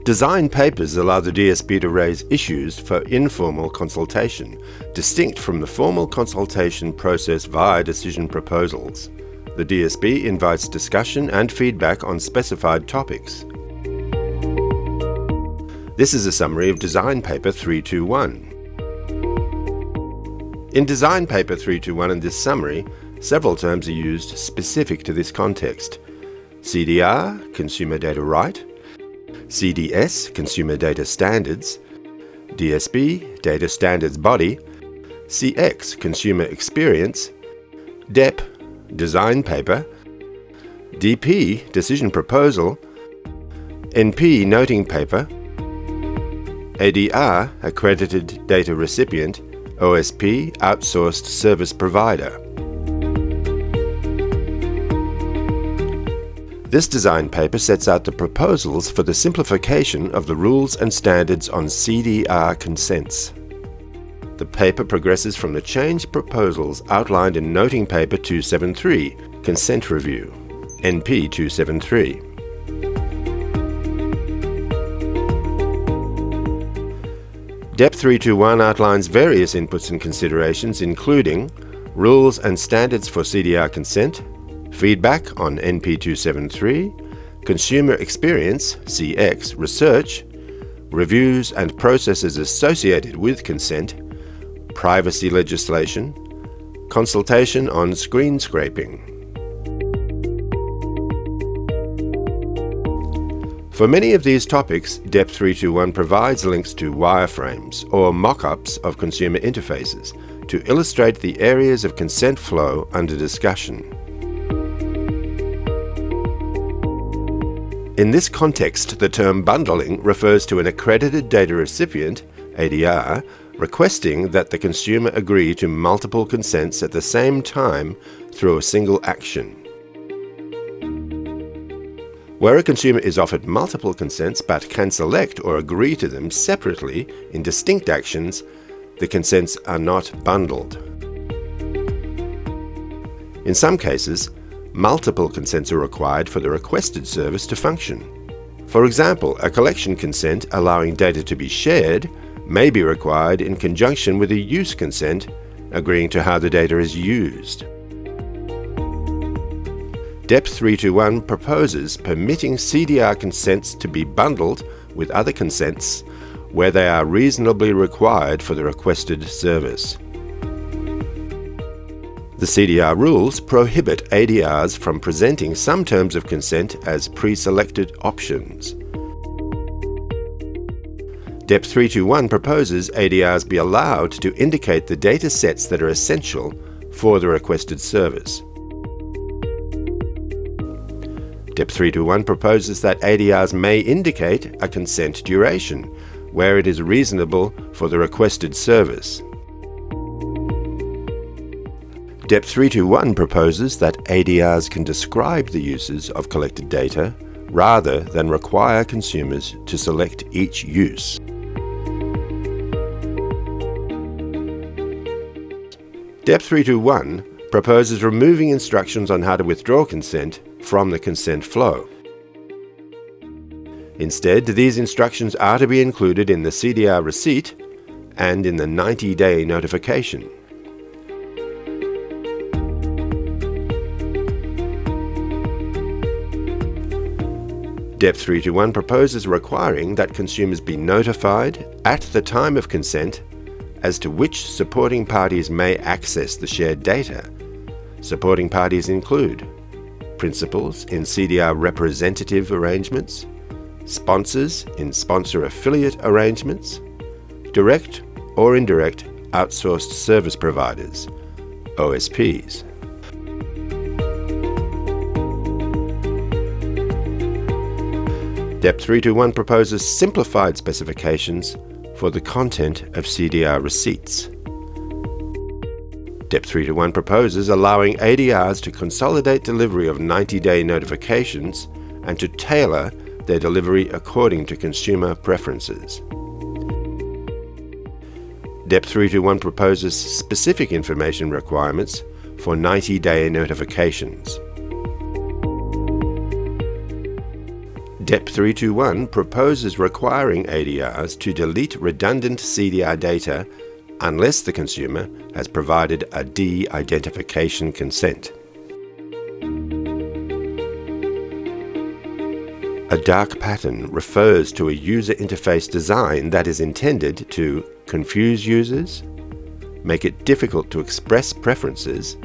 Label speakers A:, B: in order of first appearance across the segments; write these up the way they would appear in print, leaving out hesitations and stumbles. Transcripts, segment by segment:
A: Design papers allow the DSB to raise issues for informal consultation, distinct from the formal consultation process via decision proposals. The DSB invites discussion and feedback on specified topics. This is a summary of Design Paper 321. In Design Paper 321 in this summary, several terms are used specific to this context. CDR, Consumer Data Right; CDS, Consumer Data Standards; DSB, Data Standards Body; CX, Consumer Experience; DEP, Design Paper; DP, Decision Proposal; NP, Noting Paper; ADR, Accredited Data Recipient; OSP, Outsourced Service Provider. This design paper sets out the proposals for the simplification of the rules and standards on CDR consents. The paper progresses from the change proposals outlined in Noting Paper 273, Consent Review, NP 273. DEP 321 outlines various inputs and considerations, including rules and standards for CDR consent, feedback on NP 273, consumer experience (CX) research, reviews and processes associated with consent, privacy legislation, consultation on screen scraping. For many of these topics, DEP 321 provides links to wireframes or mock-ups of consumer interfaces to illustrate the areas of consent flow under discussion. In this context, the term bundling refers to an accredited data recipient, ADR, requesting that the consumer agree to multiple consents at the same time through a single action. Where a consumer is offered multiple consents but can select or agree to them separately in distinct actions, the consents are not bundled. In some cases, multiple consents are required for the requested service to function. For example, a collection consent allowing data to be shared may be required in conjunction with a use consent agreeing to how the data is used. DEP 321 proposes permitting CDR consents to be bundled with other consents where they are reasonably required for the requested service. The CDR rules prohibit ADRs from presenting some terms of consent as pre-selected options. DEP 321 proposes ADRs be allowed to indicate the data sets that are essential for the requested service. DEP 321 proposes that ADRs may indicate a consent duration, where it is reasonable for the requested service. DEP 321 proposes that ADRs can describe the uses of collected data rather than require consumers to select each use. DEP 321 proposes removing instructions on how to withdraw consent from the consent flow. Instead, these instructions are to be included in the CDR receipt and in the 90-day notification. DEP 321 proposes requiring that consumers be notified at the time of consent as to which supporting parties may access the shared data. Supporting parties include principals in CDR representative arrangements, sponsors in sponsor affiliate arrangements, direct or indirect outsourced service providers, OSPs. DEP 321 proposes simplified specifications for the content of CDR receipts. DEP 321 proposes allowing ADRs to consolidate delivery of 90-day notifications and to tailor their delivery according to consumer preferences. DEP 321 proposes specific information requirements for 90-day notifications. DEP 321 proposes requiring ADRs to delete redundant CDR data unless the consumer has provided a de-identification consent. A dark pattern refers to a user interface design that is intended to confuse users, make it difficult to express preferences,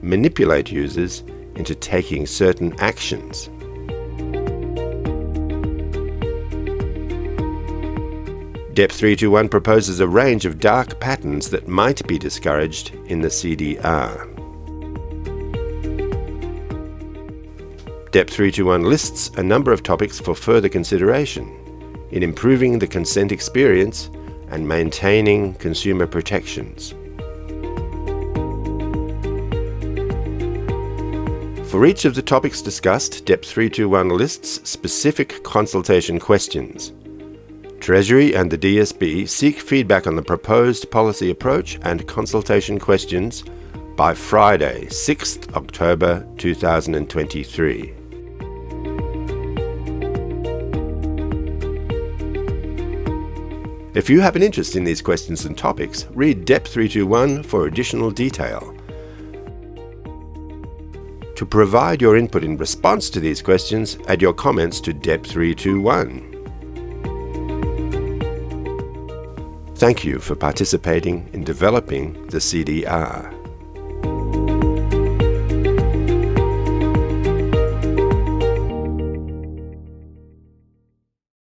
A: manipulate users into taking certain actions. DEP 321 proposes a range of dark patterns that might be discouraged in the CDR. DEP 321 lists a number of topics for further consideration in improving the consent experience and maintaining consumer protections. For each of the topics discussed, DEP 321 lists specific consultation questions. Treasury and the DSB seek feedback on the proposed policy approach and consultation questions by Friday, 6th October 2023. If you have an interest in these questions and topics, read DEP 321 for additional detail. To provide your input in response to these questions, add your comments to DEP 321. Thank you for participating in developing the CDR.